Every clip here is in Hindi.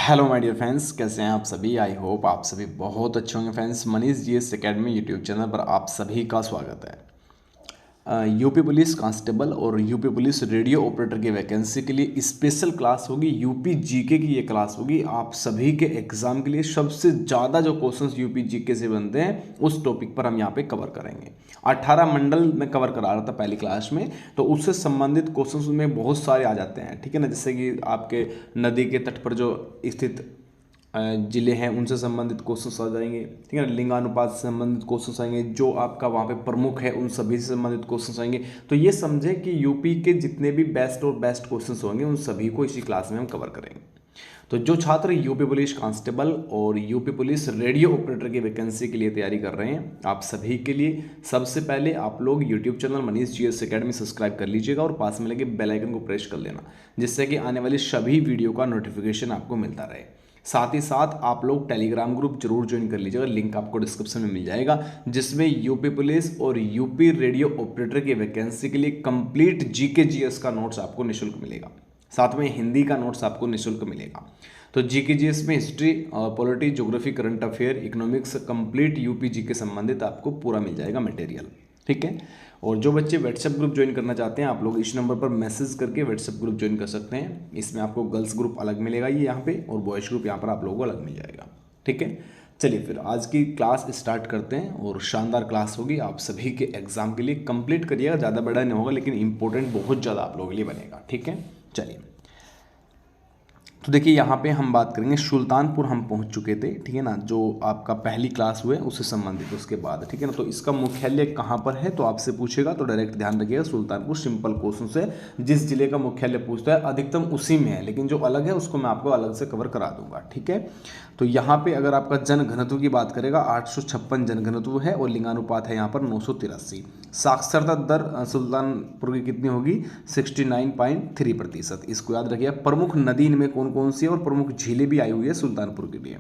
हेलो माय डियर फ्रेंड्स, कैसे हैं आप सभी। आई होप आप सभी बहुत अच्छे होंगे। Friends, Manish GS academy YouTube channel पर आप सभी का स्वागत है। यूपी पुलिस कांस्टेबल और यूपी पुलिस रेडियो ऑपरेटर की वैकेंसी के लिए स्पेशल क्लास होगी। यूपी जीके की ये क्लास होगी आप सभी के एग्जाम के लिए। सबसे ज़्यादा जो क्वेश्चंस यूपी जीके से बनते हैं उस टॉपिक पर हम यहाँ पे कवर करेंगे। 18 मंडल में कवर करा रहा था पहली क्लास में, तो उससे संबंधित क्वेश्चंस में बहुत सारे आ जाते हैं, ठीक है ना। जैसे कि आपके नदी के तट पर जो स्थित जिले हैं उनसे संबंधित क्वेश्चंस आ जाएंगे, ठीक है ना। लिंगानुपात से संबंधित क्वेश्चंस आएंगे, जो आपका वहाँ पे प्रमुख है उन सभी से संबंधित क्वेश्चंस आएंगे। तो ये समझें कि यूपी के जितने भी बेस्ट और बेस्ट क्वेश्चंस होंगे उन सभी को इसी क्लास में हम कवर करेंगे। तो जो छात्र यूपी पुलिस कांस्टेबल और यूपी पुलिस रेडियो ऑपरेटर की वैकेंसी के लिए तैयारी कर रहे हैं, आप सभी के लिए सबसे पहले आप लोग YouTube channel Manish GS academy subscribe कर लीजिएगा और पास में लगे बेल आइकन को प्रेस कर लेना, जिससे कि आने वाली सभी वीडियो का नोटिफिकेशन आपको मिलता रहे। साथ ही साथ आप लोग टेलीग्राम ग्रुप जरूर ज्वाइन कर लीजिएगा, लिंक आपको डिस्क्रिप्शन में मिल जाएगा, जिसमें यूपी पुलिस और यूपी रेडियो ऑपरेटर की वैकेंसी के लिए कंप्लीट जीके जीएस का नोट्स आपको निःशुल्क मिलेगा। साथ में हिंदी का नोट्स आपको निःशुल्क मिलेगा। तो जीके जीएस में history, polity, geography, current affair, economics, complete UP GK संबंधित आपको पूरा मिल जाएगा मटेरियल, ठीक है। और जो बच्चे व्हाट्सएप ग्रुप ज्वाइन करना चाहते हैं, आप लोग इस नंबर पर मैसेज करके व्हाट्सएप ग्रुप ज्वाइन कर सकते हैं। इसमें आपको गर्ल्स ग्रुप अलग मिलेगा ये यहाँ पे, और बॉयज़ ग्रुप यहाँ पर आप लोगों को अलग मिल जाएगा, ठीक है। चलिए फिर आज की क्लास स्टार्ट करते हैं, और शानदार क्लास होगी आप सभी के एग्जाम के लिए। कंप्लीट करिएगा, ज़्यादा बड़ा नहीं होगा लेकिन इंपॉर्टेंट बहुत ज़्यादा आप लोगों के लिए बनेगा, ठीक है। चलिए, तो देखिए यहाँ पे हम बात करेंगे, सुल्तानपुर हम पहुँच चुके थे, ठीक है ना, जो आपका पहली क्लास हुए उससे संबंधित उसके बाद, ठीक है ना। तो इसका मुख्यालय कहाँ पर है तो आपसे पूछेगा, तो डायरेक्ट ध्यान रखिएगा सुल्तानपुर। सिंपल क्वेश्चन से जिस जिले का मुख्यालय पूछता है अधिकतम उसी में है, लेकिन जो अलग है उसको मैं आपको अलग से कवर करा दूंगा, ठीक है। तो यहाँ पे अगर आपका जन घनत्व की बात करेगा 856 जन घनत्व है, और लिंगानुपात है यहाँ पर 983। साक्षरता दर सुल्तानपुर की कितनी होगी, 69.3%। इसको याद रखिए। प्रमुख नदी इनमें कौन कौन सी है, और प्रमुख झीलें भी आई हुई है सुल्तानपुर के लिए।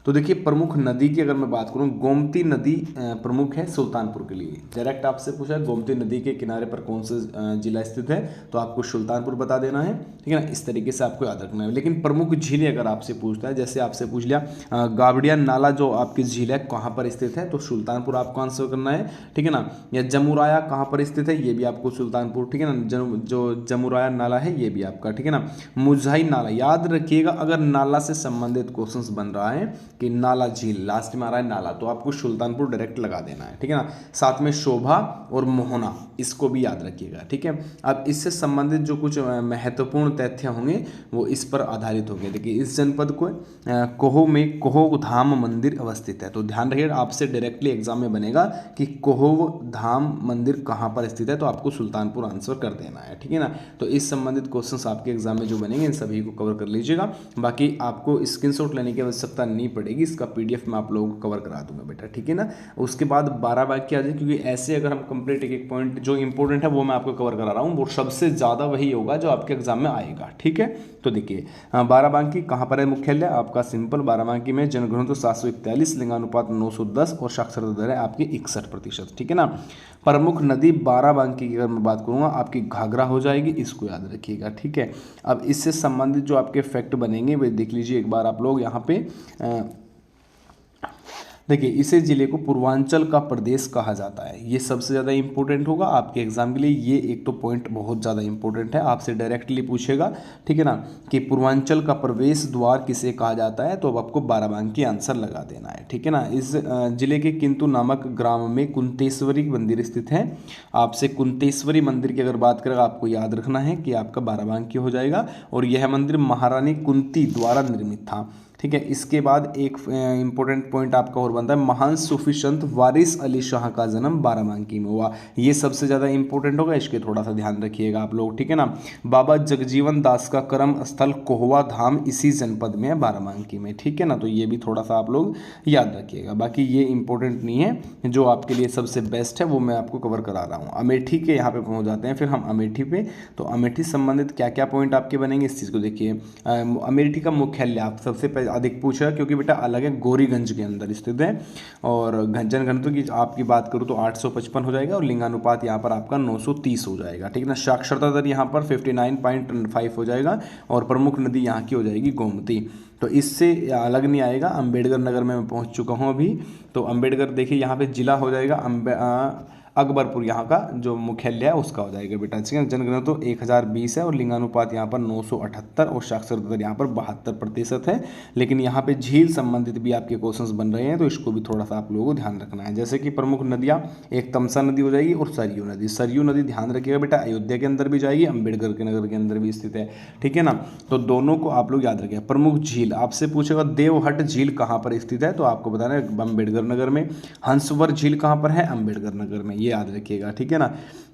तो देखिए, प्रमुख नदी की अगर मैं बात करूं, गोमती नदी प्रमुख है सुल्तानपुर के लिए। डायरेक्ट आपसे पूछा है गोमती नदी के किनारे पर कौन सा जिला स्थित है, तो आपको सुल्तानपुर बता देना है, ठीक है ना। इस तरीके से आपको याद रखना है। लेकिन प्रमुख झीलें अगर आपसे पूछता है, जैसे आपसे पूछ लिया गावड़िया नाला जो आपकी झील है कहाँ पर स्थित है, तो सुल्तानपुर आपको आंसर करना है, ठीक है ना। या जमुराया कहाँ पर स्थित है, ये भी आपको सुल्तानपुर, ठीक है ना। जो जमुराया नाला है ये भी आपका, ठीक है ना। मुजहाई नाला याद रखिएगा, अगर नाला से संबंधित क्वेश्चंस बन रहा है कि नाला झील लास्ट में आ रहा है नाला, तो आपको सुल्तानपुर डायरेक्ट लगा देना है, ठीक है ना। साथ में शोभा और मोहना, इसको भी याद रखिएगा, ठीक है। अब इससे संबंधित जो कुछ महत्वपूर्ण तथ्य होंगे वो इस पर आधारित होंगे। देखिए, इस जनपद को कोहो में कोहो धाम मंदिर अवस्थित है, तो ध्यान रखिएगा, आपसे डायरेक्टली एग्जाम में बनेगा कि कोहो धाम मंदिर कहाँ पर स्थित है, तो आपको सुल्तानपुर आंसर कर देना है, ठीक है ना। तो इस संबंधित क्वेश्चंस आपके एग्जाम में जो बनेंगे इन सभी को कवर कर लीजिएगा। बाकी आपको स्क्रीनशॉट लेने की आवश्यकता नहीं पड़ेगी, इसका पीडीएफ मैं आप लोगों को कवर करा दूंगा बेटा, ठीक है ना। उसके बाद 12 वाक्य आ जाए, क्योंकि ऐसे अगर हम कंप्लीट एक एक पॉइंट जो इंपॉर्टेंट है वो मैं आपको कवर करा रहा हूँ, वो सबसे ज़्यादा वही होगा जो आपके एग्जाम में आएगा, ठीक है। तो देखिए, बाराबंकी कहाँ पर है मुख्यालय, आपका सिंपल बाराबंकी में। जनघनत्व 741, लिंगानुपात 910, और साक्षरता दर है आपकी 61%, ठीक है ना। प्रमुख नदी बाराबंकी की अगर मैं बात करूँगा आपकी घाघरा हो जाएगी, इसको याद रखिएगा, ठीक है। अब इससे संबंधित जो आपके फैक्ट बनेंगे वे देख लीजिए एक बार आप लोग यहाँ पे। देखिए, इसे जिले को पूर्वांचल का प्रदेश कहा जाता है, ये सबसे ज़्यादा इंपॉर्टेंट होगा आपके एग्जाम के लिए। ये एक तो पॉइंट बहुत ज़्यादा इंपॉर्टेंट है, आपसे डायरेक्टली पूछेगा, ठीक है ना, कि पूर्वांचल का प्रवेश द्वार किसे कहा जाता है, तो अब आपको बाराबंकी आंसर लगा देना है, ठीक है ना। इस जिले के किंतु नामक ग्राम में कुंतेश्वरी मंदिर स्थित है। आपसे कुंतेश्वरी मंदिर की अगर बात करेगा आपको याद रखना है कि आपका बाराबंकी हो जाएगा, और यह मंदिर महारानी कुंती द्वारा निर्मित था, ठीक है। इसके बाद एक इंपॉर्टेंट पॉइंट आपका और बनता है, महान सूफी संत वारिस अली शाह का जन्म बाराबंकी में हुआ, ये सबसे ज़्यादा इंपॉर्टेंट होगा, इसके थोड़ा सा ध्यान रखिएगा आप लोग, ठीक है ना। बाबा जगजीवन दास का कर्म स्थल कोहवा धाम इसी जनपद में है, बाराबंकी में, ठीक है ना। तो ये भी थोड़ा सा आप लोग याद रखिएगा। बाकी ये इंपॉर्टेंट नहीं है, जो आपके लिए सबसे बेस्ट है वो मैं आपको कवर करा रहा हूँ। अमेठी के यहाँ पे पहुँच जाते हैं फिर हम अमेठी पे। तो अमेठी संबंधित क्या क्या पॉइंट आपके बनेंगे इस चीज़ को देखिए। अमेठी का मुख्यालय आप सबसे अधिक पूछा क्योंकि बेटा अलग है, गोरीगंज के अंदर स्थित है। और जनघनत्व की आपकी बात करूँ तो 855 हो जाएगा और लिंगानुपात यहाँ पर आपका 930 हो जाएगा, ठीक है ना। साक्षरता दर यहाँ पर 59.5 हो जाएगा और प्रमुख नदी यहाँ की हो जाएगी गोमती। तो इससे अलग नहीं आएगा। अंबेडकर नगर में मैं पहुँच चुका हूँ अभी। तो अंबेडकर देखिए यहाँ पे जिला हो जाएगा अकबरपुर, यहाँ का जो मुख्यालय है उसका हो जाएगा बेटा, ठीक है। जनगणना तो 1020 है और लिंगानुपात यहाँ पर 978 और साक्षरता दर यहाँ पर 72% है। लेकिन यहाँ पे झील संबंधित भी आपके क्वेश्चंस बन रहे हैं, तो इसको भी थोड़ा सा आप लोगों को ध्यान रखना है। जैसे कि प्रमुख नदियाँ, एक तमसा नदी हो जाएगी और सरयू नदी। सरयू नदी ध्यान रखिएगा बेटा, अयोध्या के अंदर भी जाएगी, अंबेडकर के नगर के अंदर भी स्थित है, ठीक है ना। तो दोनों को आप लोग याद रखिएगा। प्रमुख झील आपसे पूछेगा देवहट झील कहाँ पर स्थित है, तो आपको बताना है अंबेडकर नगर में। हंसवर झील कहाँ पर है, अंबेडकर नगर में, ये याद रखिएगा, ठीक है ना।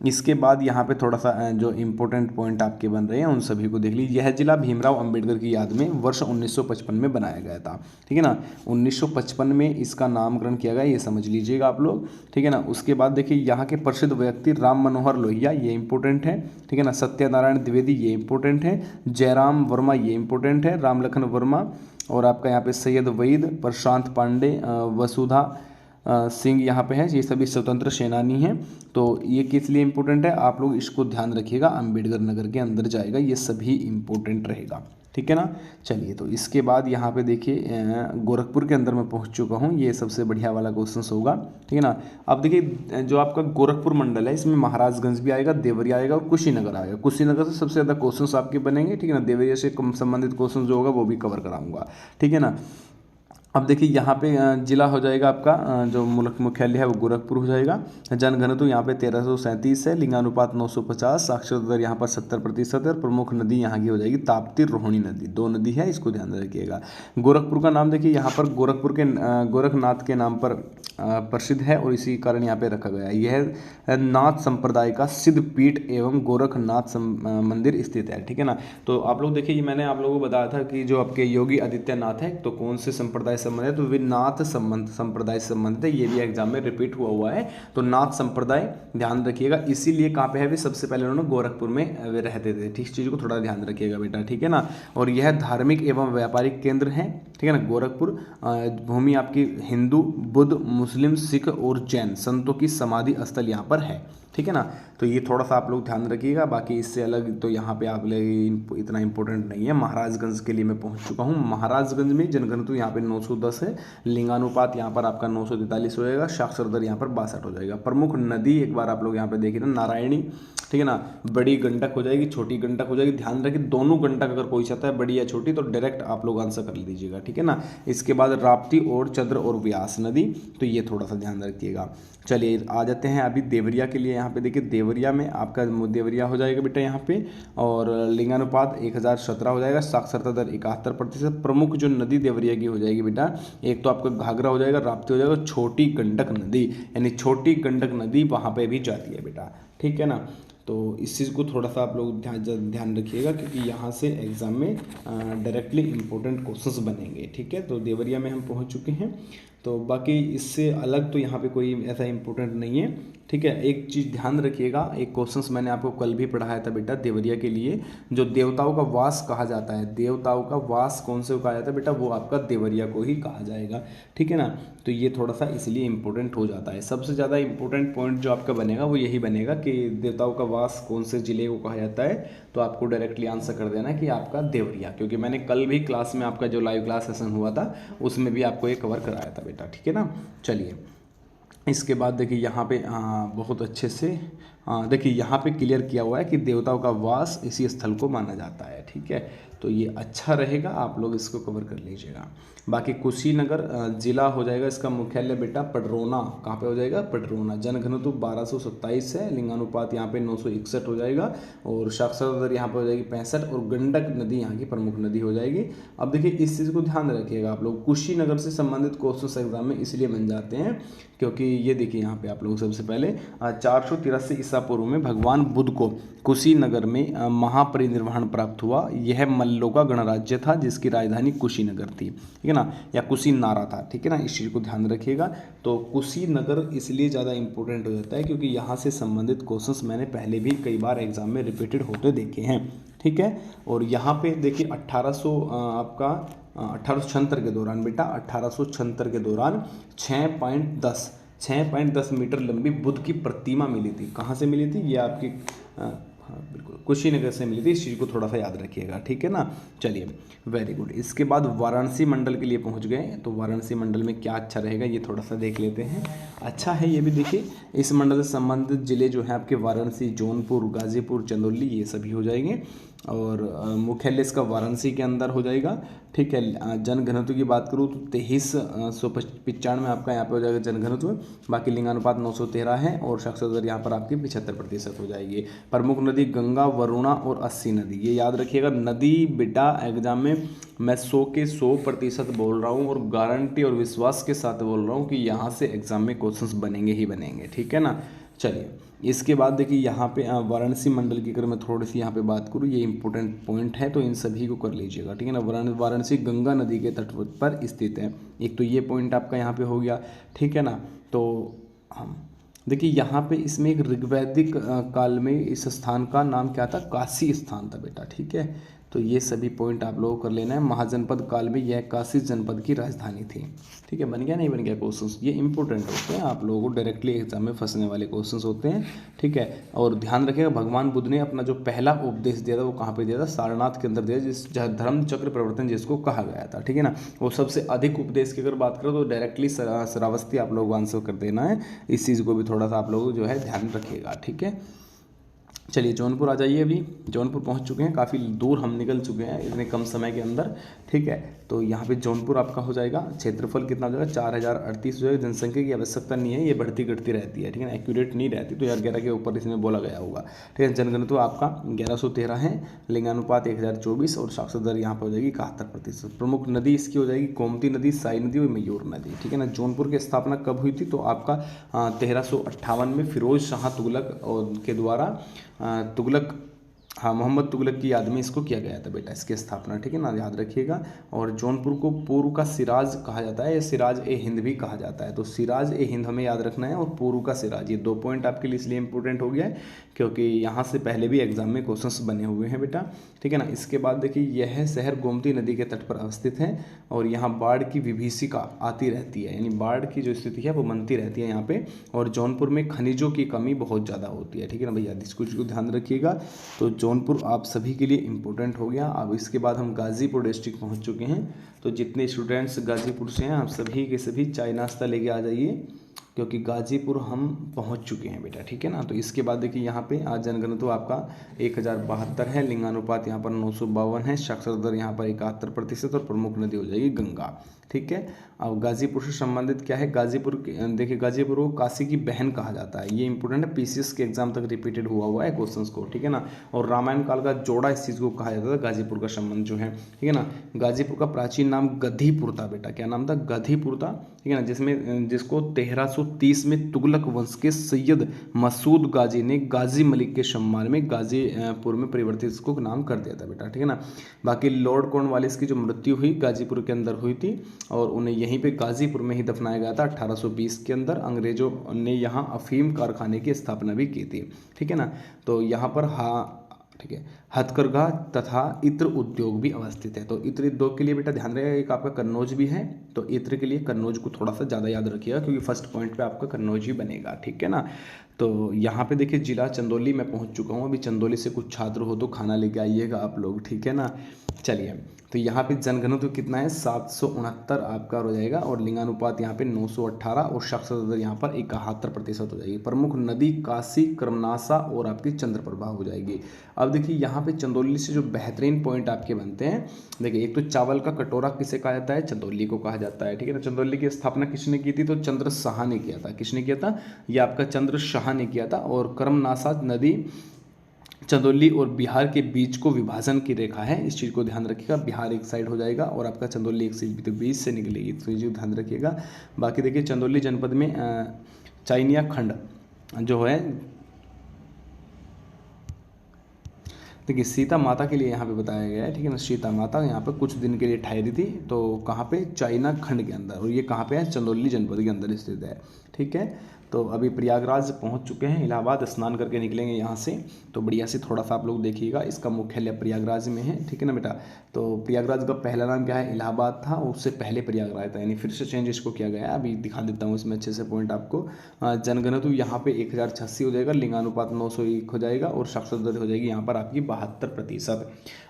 इसके बाद यहाँ पे थोड़ा सा जो इंपॉर्टेंट पॉइंट आपके बन रहे हैं उन सभी को देख लीजिए। यह जिला भीमराव अंबेडकर की याद में वर्ष 1955 में बनाया गया था, ठीक है ना। 1955 में इसका नामकरण किया गया, ये समझ लीजिएगा आप लोग, ठीक है ना। उसके बाद देखिए यहाँ के प्रसिद्ध व्यक्ति राम मनोहर लोहिया, ये इंपॉर्टेंट है, ठीक है ना। सत्यनारायण द्विवेदी, ये इंपॉर्टेंट है। जयराम वर्मा, ये इंपॉर्टेंट है। रामलखन वर्मा और आपका यहाँ पे सैयद वईद, प्रशांत पांडे, वसुधा सिंह यहाँ पे है, ये सभी स्वतंत्र सेनानी हैं। तो ये किस लिए इंपॉर्टेंट है, आप लोग इसको ध्यान रखिएगा, अंबेडकर नगर के अंदर जाएगा, ये सभी इंपॉर्टेंट रहेगा, ठीक है ना। चलिए, तो इसके बाद यहाँ पे देखिए गोरखपुर के अंदर मैं पहुँच चुका हूँ, ये सबसे बढ़िया वाला क्वेश्चन होगा, ठीक है ना। अब देखिए जो आपका गोरखपुर मंडल है इसमें महाराजगंज भी आएगा, देवरिया आएगा और कुशीनगर आएगा। कुशीनगर से सबसे ज़्यादा क्वेश्चन आपके बनेंगे, ठीक है ना। देवरिया से संबंधित क्वेश्चन जो होगा वो भी कवर कराऊंगा, ठीक है ना। अब देखिए यहाँ पे जिला हो जाएगा आपका जो मुख्यालय है वो गोरखपुर हो जाएगा। जनघनत्व यहाँ पे 1337 है, लिंगानुपात 950, साक्षरता दर यहाँ पर 70% है। प्रमुख नदी यहाँ की हो जाएगी ताप्ती, रोहिणी नदी, 2 नदी है, इसको ध्यान रखिएगा। गोरखपुर का नाम देखिए यहाँ पर गोरखपुर के गोरखनाथ के नाम पर प्रसिद्ध है और इसी कारण यहाँ पे रखा गया है। यह नाथ संप्रदाय का सिद्ध पीठ एवं गोरखनाथ मंदिर स्थित है, ठीक है ना। तो आप लोग देखिए, मैंने आप लोगों को बताया था कि जो आपके योगी आदित्यनाथ है तो कौन से संप्रदाय संबंध है, तो वे नाथ संप्रदाय से संबंधित है। ये भी एग्जाम में रिपीट हुआ है। तो नाथ संप्रदाय ध्यान रखिएगा, इसीलिए कहाँ पे है वे, सबसे पहले उन्होंने गोरखपुर में वे रहते थे, ठीक। चीज़ को थोड़ा ध्यान रखिएगा बेटा, ठीक है ना। और यह धार्मिक एवं व्यापारिक केंद्र है, ठीक है ना। गोरखपुर भूमि आपकी हिंदू, बुद्ध, मुस्लिम, सिख और जैन संतों की समाधि स्थल यहाँ पर है, ठीक है ना। तो ये थोड़ा सा आप लोग ध्यान रखिएगा। बाकी इससे अलग तो यहाँ पे आप लोग इतना इंपॉर्टेंट नहीं है। महाराजगंज के लिए मैं पहुँच चुका हूँ। महाराजगंज में जनघनत्व यहाँ पे 910 है, लिंगानुपात यहाँ पर आपका 943 हो जाएगा, साक्षरता दर यहाँ पर 62 हो जाएगा। प्रमुख नदी एक बार आप लोग यहाँ पे देखिए ना, नारायणी, ठीक है ना। बड़ी गंडक हो जाएगी, छोटी गंडक हो जाएगी, ध्यान रखिए दोनों गंडक अगर कोई चाहता है बड़ी या छोटी तो डायरेक्ट आप लोग आंसर कर लीजिएगा, ठीक है ना। इसके बाद राप्ती और चंद्र और व्यास नदी, तो ये थोड़ा सा ध्यान रखिएगा। चलिए आ जाते हैं अभी देवरिया के लिए। यहाँ पे देखिए देवरिया में आपका देवरिया हो जाएगा बेटा यहाँ पे, और लिंगानुपात 1017 हो जाएगा, साक्षरता दर 71%। प्रमुख जो नदी देवरिया की हो जाएगी बेटा, एक तो आपका घाघरा हो जाएगा, राप्ती हो जाएगा, छोटी गंडक नदी, यानी छोटी गंडक नदी वहाँ पे भी जाती है बेटा, ठीक है ना। तो इस चीज़ को थोड़ा सा आप लोग ध्यान रखिएगा क्योंकि यहाँ से एग्ज़ाम में डायरेक्टली इंपॉर्टेंट क्वेश्चंस बनेंगे, ठीक है। तो देवरिया में हम पहुँच चुके हैं। तो बाकी इससे अलग तो यहाँ पे कोई ऐसा इंपॉर्टेंट नहीं है, ठीक है। एक चीज़ ध्यान रखिएगा, एक क्वेश्चंस मैंने आपको कल भी पढ़ाया था बेटा देवरिया के लिए, जो देवताओं का वास कहा जाता है, देवताओं का वास कौन से को कहा जाता है बेटा, वो आपका देवरिया को ही कहा जाएगा, ठीक है ना। तो ये थोड़ा सा इसलिए इंपॉर्टेंट हो जाता है। सबसे ज़्यादा इंपॉर्टेंट पॉइंट जो आपका बनेगा वो यही बनेगा कि देवताओं का वास कौन से जिले को कहा जाता है, तो आपको डायरेक्टली आंसर कर देना है कि आपका देवरिया, क्योंकि मैंने कल भी क्लास में आपका जो लाइव क्लास सेशन हुआ था उसमें भी आपको ये कवर कराया था बेटा, ठीक है ना। चलिए इसके बाद देखिए यहाँ पे बहुत अच्छे से देखिए यहाँ पे क्लियर किया हुआ है कि देवताओं का वास इसी स्थल को माना जाता है, ठीक है। तो ये अच्छा रहेगा, आप लोग इसको कवर कर लीजिएगा। बाकी कुशीनगर जिला हो जाएगा, इसका मुख्यालय बेटा पडरौना, कहाँ पे हो जाएगा, पडरौना। जनघनत्व 1227 है, लिंगानुपात यहाँ पे 961 हो जाएगा और साक्षरता दर यहाँ पे हो जाएगी 65 और गंडक नदी यहाँ की प्रमुख नदी हो जाएगी। अब देखिए इस चीज़ को ध्यान रखिएगा आप लोग, कुशीनगर से संबंधित क्वेश्चन एग्जाम में इसलिए बन जाते हैं क्योंकि ये देखिए यहाँ पे आप लोग सबसे पहले 483 ईसा पूर्व में भगवान बुद्ध को कुशीनगर में महापरिनिर्वाण प्राप्त हुआ। यह मल्लों का गणराज्य था जिसकी राजधानी कुशीनगर थी, ठीक है ना, या कुशीनारा था, ठीक है ना, इस चीज़ को ध्यान रखिएगा। तो कुशीनगर इसलिए ज़्यादा इंपॉर्टेंट हो जाता है क्योंकि यहाँ से संबंधित क्वेश्चंस मैंने पहले भी कई बार एग्जाम में रिपीटेड होते देखे हैं, ठीक है। और यहाँ पे देखिए 1876 के दौरान बेटा 1876 के दौरान 6.10 मीटर लंबी बुद्ध की प्रतिमा मिली थी। कहाँ से मिली थी? ये आपकी हाँ बिल्कुल कुशीनगर से मिली थी। इस चीज़ को थोड़ा सा याद रखिएगा, ठीक है ना। चलिए वेरी गुड। इसके बाद वाराणसी मंडल के लिए पहुंच गए। तो वाराणसी मंडल में क्या अच्छा रहेगा ये थोड़ा सा देख लेते हैं। अच्छा है ये भी देखिए, इस मंडल से संबंधित जिले जो हैं आपके वाराणसी, जौनपुर, गाजीपुर, चंदौली ये सभी हो जाएंगे। और मुख्यालय इसका वाराणसी के अंदर हो जाएगा, ठीक है। जनघनत्व की बात करूँ तो 2395 आपका यहाँ पे हो जाएगा जनघनत्व। बाकी लिंगानुपात 913 है और साक्षरता दर यहाँ पर आपकी 75% हो जाएगी। प्रमुख नदी गंगा, वरुणा और अस्सी नदी, ये याद रखिएगा। नदी बेटा एग्जाम में मैं 100 के 100% बोल रहा हूँ और गारंटी और विश्वास के साथ बोल रहा हूँ कि यहाँ से एग्जाम में क्वेश्चंस बनेंगे ही बनेंगे, ठीक है ना। चलिए इसके बाद देखिए यहाँ पे वाराणसी मंडल की अगर मैं थोड़ी सी यहाँ पे बात करूँ, ये इंपॉर्टेंट पॉइंट है तो इन सभी को कर लीजिएगा, ठीक है ना। वाराणसी गंगा नदी के तट पर स्थित है। एक तो ये पॉइंट आपका यहाँ पे हो गया, ठीक है ना। तो हम देखिए यहाँ पे इसमें एक ऋग्वैदिक काल में इस स्थान का नाम क्या था? काशी स्थान था बेटा, ठीक है। तो ये सभी पॉइंट आप लोगों को कर लेना है। महाजनपद काल में यह काशी जनपद की राजधानी थी, ठीक है। बन गया नहीं बन गया क्वेश्चंस? ये इंपॉर्टेंट होते हैं, आप लोगों को डायरेक्टली एग्जाम में फंसने वाले क्वेश्चंस होते हैं, ठीक है। और ध्यान रखिएगा भगवान बुद्ध ने अपना जो पहला उपदेश दिया था वो कहाँ पे दिया था? सारनाथ के अंदर दिया, जिस धर्म चक्र प्रवर्तन जिसको कहा गया था, ठीक है ना। वो सबसे अधिक उपदेश की अगर बात करो तो डायरेक्टली श्रावस्ती आप लोगों को आंसर कर देना है। इस चीज़ को भी थोड़ा सा आप लोग जो है ध्यान रखिएगा, ठीक है। चलिए जौनपुर आ जाइए। अभी जौनपुर पहुंच चुके हैं, काफ़ी दूर हम निकल चुके हैं इतने कम समय के अंदर, ठीक है। तो यहाँ पे जौनपुर आपका हो जाएगा। क्षेत्रफल कितना हो जाएगा? 4038 जो है। जनसंख्या की आवश्यकता नहीं है, ये बढ़ती घटती रहती है, ठीक है ना, एक्यूरेट नहीं रहती। तो 11 के ऊपर इसमें बोला गया होगा, ठीक है। जनघनत्व आपका 1113 है, लिंगानुपात 1024 और साक्षरता दर यहाँ पर हो जाएगी 71%। प्रमुख नदी इसकी हो जाएगी गोमती नदी, साई नदी और मयूर नदी, ठीक है ना। जौनपुर की स्थापना कब हुई थी? तो आपका 1358 में फिरोज शाह तुगलक के द्वारा मोहम्मद तुगलक की याद में इसको किया गया था बेटा, इसकी स्थापना, ठीक है ना, याद रखिएगा। और जौनपुर को पूर्व का सिराज कहा जाता है या सिराज ए हिंद भी कहा जाता है। तो सिराज ए हिंद हमें याद रखना है और पूर्व का सिराज, ये 2 पॉइंट आपके लिए इसलिए इंपॉर्टेंट हो गया है क्योंकि यहाँ से पहले भी एग्जाम में क्वेश्चंस बने हुए हैं बेटा, ठीक है ना। इसके बाद देखिए यह शहर गोमती नदी के तट पर अवस्थित है और यहाँ बाढ़ की विभीषिका आती रहती है, यानी बाढ़ की जो स्थिति है वो बनती रहती है यहाँ पे। और जौनपुर में खनिजों की कमी बहुत ज़्यादा होती है, ठीक है ना भैया, इसको ध्यान रखिएगा। तो जौनपुर आप सभी के लिए इम्पोर्टेंट हो गया। अब इसके बाद हम गाज़ीपुर डिस्ट्रिक्ट पहुंच चुके हैं। तो जितने स्टूडेंट्स गाज़ीपुर से हैं आप सभी के सभी चाय नाश्ता लेके आ जाइए क्योंकि गाज़ीपुर हम पहुंच चुके हैं बेटा, ठीक है ना। तो इसके बाद देखिए यहाँ पे आज जनघनत्व आपका 1072 है, लिंगानुपात यहाँ पर 952 है, साक्षरता दर यहाँ पर 71% और प्रमुख नदी हो जाएगी गंगा, ठीक है। अब गाज़ीपुर से संबंधित क्या है? गाज़ीपुर देखिए गाज़ीपुर को काशी की बहन कहा जाता है, ये इंपॉर्टेंट है, पीसीएस के एग्जाम तक रिपीटेड हुआ है क्वेश्चंस को, ठीक है ना। और रामायण काल का जोड़ा इस चीज़ को कहा जाता था, गाज़ीपुर का संबंध जो है, ठीक है ना। गाज़ीपुर का प्राचीन नाम गधीपुर था बेटा, क्या नाम था? गधीपुर था, ठीक है ना, जिसको 1330 में तुगलक वंश के सैयद मसूद गाजी ने गाजी मलिक के सम्मान में गाजीपुर में परिवर्तित इसको नाम कर दिया था बेटा, ठीक है ना। बाकी लॉर्ड कॉर्नवालिस की जो मृत्यु हुई गाजीपुर के अंदर हुई थी और उन्हें यहीं पे गाजीपुर में ही दफनाया गया था 1820 के अंदर। अंग्रेजों ने यहाँ अफीम कारखाने की स्थापना भी की थी, ठीक है ना। तो यहाँ पर ठीक है, हथकरघा तथा इत्र उद्योग भी अवस्थित है। तो इत्र उद्योग के लिए बेटा ध्यान रखिएगा, एक आपका कन्नौज भी है, तो इत्र के लिए कन्नौज को थोड़ा सा ज़्यादा याद रखिएगा क्योंकि फर्स्ट पॉइंट पे आपका कन्नौज ही बनेगा, ठीक है ना। तो यहाँ पे देखिए जिला चंदौली मैं पहुँच चुका हूँ। अभी चंदौली से कुछ छात्र हो तो खाना लेके आइएगा आप लोग, ठीक है ना। चलिए तो यहाँ पे जनघनत्व कितना है? 769 आपका हो जाएगा और लिंगानुपात यहाँ पे 918 और साक्षरता दर यहाँ पर 71% हो जाएगी। प्रमुख नदी काशी, कर्मनाशा और आपकी चंद्रप्रभा हो जाएगी। अब देखिए यहाँ पे चंदौली से जो बेहतरीन पॉइंट आपके बनते हैं, देखिए एक तो चावल का कटोरा किसे कहा जाता है? चंदौली को कहा जाता है, ठीक है ना। चंदौली की स्थापना किसने की थी? तो चंद्र शाह ने किया था। किसने किया था? ये आपका चंद्र शाह ने किया था। और कर्मनाशा नदी चंदौली और बिहार के बीच को विभाजन की रेखा है, इस चीज़ को ध्यान रखिएगा। बिहार एक साइड हो जाएगा और आपका चंदौली एक साइड तो बीच से निकलेगी, तो ये ध्यान रखिएगा। बाकी देखिए चंदौली जनपद में चाइनिया खंड जो है देखिए सीता माता के लिए यहाँ पे बताया गया है, ठीक है ना। सीता माता यहाँ पे कुछ दिन के लिए ठहरी थी, तो कहाँ पे, चाइना खंड के अंदर, और ये कहाँ पे है, चंदौली जनपद के अंदर स्थित है, ठीक है। तो अभी प्रयागराज पहुंच चुके हैं, इलाहाबाद स्नान करके निकलेंगे यहाँ से। तो बढ़िया से थोड़ा सा आप लोग देखिएगा, इसका मुख्यालय प्रयागराज में है, ठीक है ना बेटा। तो प्रयागराज का पहला नाम क्या है, इलाहाबाद था, उससे पहले प्रयागराज था, यानी फिर से चेंज इसको किया गया है। अभी दिखा देता हूँ इसमें अच्छे से पॉइंट आपको। जनघनत्व यहाँ पे 1086 हो जाएगा, लिंगानुपात 901 हो जाएगा, और साक्षरता दर हो जाएगी यहाँ पर आपकी 72%।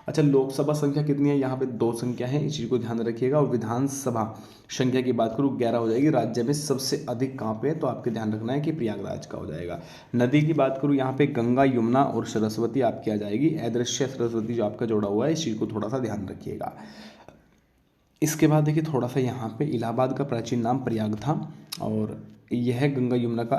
अच्छा, लोकसभा संख्या कितनी है, यहाँ पे 2 संख्या है, इस चीज़ को ध्यान रखिएगा। और विधानसभा संख्या की बात करूँ 11 हो जाएगी। राज्य में सबसे अधिक कहाँ पे है, तो आपके ध्यान रखना है कि प्रयागराज का हो जाएगा। नदी की बात करूँ यहाँ पे गंगा, यमुना और सरस्वती आपकी आ जाएगी। अदृश्य सरस्वती जो आपका जोड़ा हुआ है, इस चीज़ को थोड़ा सा ध्यान रखिएगा। इसके बाद देखिए थोड़ा सा यहाँ पे इलाहाबाद का प्राचीन नाम प्रयाग था, और यह गंगा यमुना का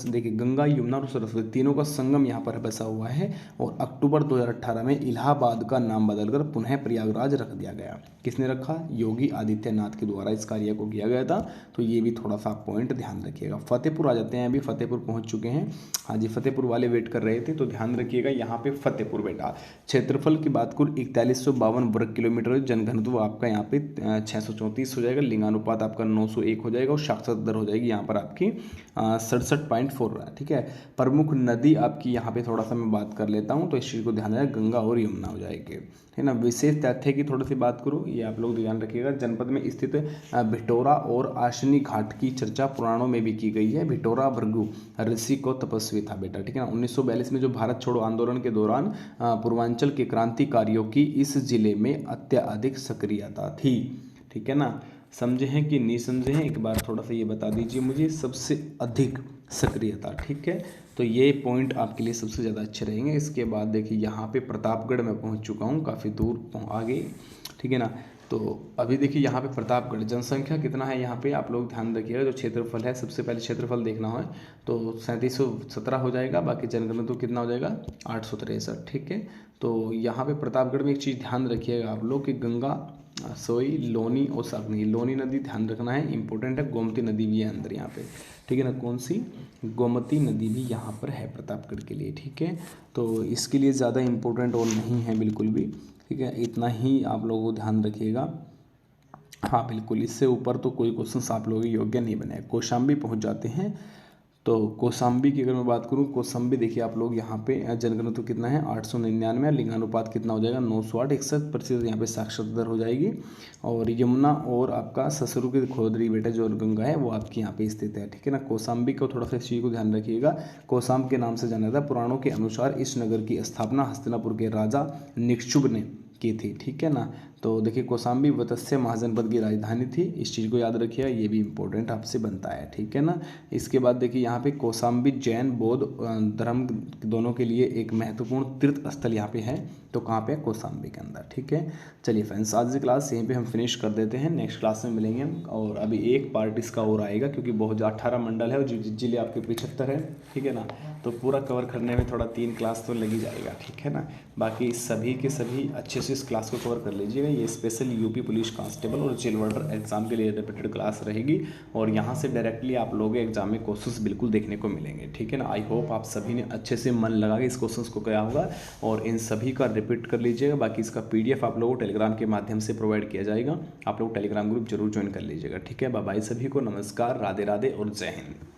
देखिए गंगा यमुना और सरस्वती तीनों का संगम यहाँ पर बसा हुआ है। और अक्टूबर 2018 में इलाहाबाद का नाम बदलकर पुनः प्रयागराज रख दिया गया। किसने रखा, योगी आदित्यनाथ के द्वारा इस कार्य को किया गया था। तो ये भी थोड़ा सा पॉइंट ध्यान रखिएगा। फतेहपुर आ जाते हैं, अभी फतेहपुर पहुँच चुके हैं। हाँ जी, फतेहपुर वाले वेट कर रहे थे, तो ध्यान रखिएगा यहाँ पे फतेहपुर बेटा। क्षेत्रफल की बात करूँ 4152 वर्ग किलोमीटर, जनघनत्व आपका यहाँ पे 634 हो जाएगा, लिंगानुपात आपका 901 हो जाएगा, और साक्षरता दर हो जाएगी यहाँ पर आपकी 67.4, ठीक है। प्रमुख नदी आपकी यहाँ पे थोड़ा सा मैं बात कर लेता हूँ, तो इस चीज़ को ध्यान रखिएगा, गंगा और यमुना हो जाएगी, है ना। विशेष तथ्य की थोड़ी सी बात करूँ, ये आप लोग ध्यान रखिएगा। जनपद में स्थित भिटोरा और आशनी घाट की चर्चा पुराणों में भी की गई है। भिटोरा भृगु ऋषि को तपस्वी था बेटा, ठीक है ना। 1942 में जो भारत छोड़ो आंदोलन के दौरान पूर्वांचल के क्रांतिकारियों की इस जिले में अत्यधिक सक्रियता थी, ठीक है ना। समझे हैं कि नहीं समझे हैं, एक बार थोड़ा सा ये बता दीजिए मुझे, सबसे अधिक सक्रियता, ठीक है। तो ये पॉइंट आपके लिए सबसे ज़्यादा अच्छे रहेंगे। इसके बाद देखिए यहाँ पे प्रतापगढ़ में पहुँच चुका हूँ, काफ़ी दूर आगे, ठीक है ना। तो अभी देखिए यहाँ पे प्रतापगढ़, जनसंख्या कितना है यहाँ पे आप लोग ध्यान रखिएगा। जो क्षेत्रफल है, सबसे पहले क्षेत्रफल देखना है तो 3717 हो जाएगा। बाकी जनघनत्व कितना हो जाएगा, 863, ठीक है। तो यहाँ पे प्रतापगढ़ में एक चीज़ ध्यान रखिएगा आप लोग कि गंगा, सोई, लोनी और सागनी, लोनी नदी ध्यान रखना है, इंपॉर्टेंट है। गोमती नदी भी है अंदर यहाँ पे, ठीक है ना। कौन सी, गोमती नदी भी यहाँ पर है प्रतापगढ़ के लिए, ठीक है। तो इसके लिए ज़्यादा इंपॉर्टेंट और नहीं है बिल्कुल भी, ठीक है। इतना ही आप लोगों को ध्यान रखिएगा। हाँ बिल्कुल, इससे ऊपर तो कोई क्वेश्चन आप लोगों के योग्य नहीं बने। कौशाम्बी पहुँच जाते हैं। तो कौशाम्बी की अगर मैं बात करूँ, कौशाम्बी देखिए आप लोग यहाँ पे जनघनत्व कितना है, 899, लिंगानुपात कितना हो जाएगा, 908, 61% यहाँ पे साक्षरता दर हो जाएगी। और यमुना और आपका ससुर की खोदरी बेटा जो गंगा है, वो आपकी यहाँ पे स्थित है, ठीक है ना। कौशाम्बी को थोड़ा सा इस चीज़ को ध्यान रखिएगा। कौशाम्ब के नाम से जाना जाता है। पुराणों के अनुसार इस नगर की स्थापना हस्तिनापुर के राजा निक्षुभ ने की थी, ठीक है ना। तो देखिए कौशाम्बी वत्स्य महाजनपद की राजधानी थी, इस चीज़ को याद रखिएगा, ये भी इंपॉर्टेंट आपसे बनता है, ठीक है ना। इसके बाद देखिए यहाँ पे कौशाम्बी जैन बौद्ध धर्म दोनों के लिए एक महत्वपूर्ण तीर्थ स्थल यहाँ पे है। तो कहाँ पे, कौशाम्बी के अंदर, ठीक है। चलिए फ्रेंड्स, आज की क्लास यहीं पे हम फिनिश कर देते हैं, नेक्स्ट क्लास में मिलेंगे हम। और अभी एक पार्ट इसका और आएगा, क्योंकि बहुत 18 मंडल है और जिले आपके 75 है, ठीक है ना। तो पूरा कवर करने में थोड़ा 3 क्लास तो लग ही जाएगा, ठीक है ना। बाकी सभी के सभी अच्छे से इस क्लास को कवर कर लीजिएगा। ये स्पेशल यूपी पुलिस कांस्टेबल और जेल वार्डर एग्जाम के लिए रिपीटेड क्लास रहेगी, और यहाँ से डायरेक्टली आप लोगों के एग्जाम में क्वेश्चंस बिल्कुल देखने को मिलेंगे, ठीक है ना। आई होप आप सभी ने अच्छे से मन लगा के इस क्वेश्चंस को किया होगा, और इन सभी का रिपीट कर लीजिएगा। बाकी इसका PDF आप लोगों को टेलीग्राम के माध्यम से प्रोवाइड किया जाएगा, आप लोग टेलीग्राम ग्रुप जरूर ज्वाइन कर लीजिएगा, ठीक है। बाय बाय सभी को, नमस्कार, राधे राधे और जय हिंद।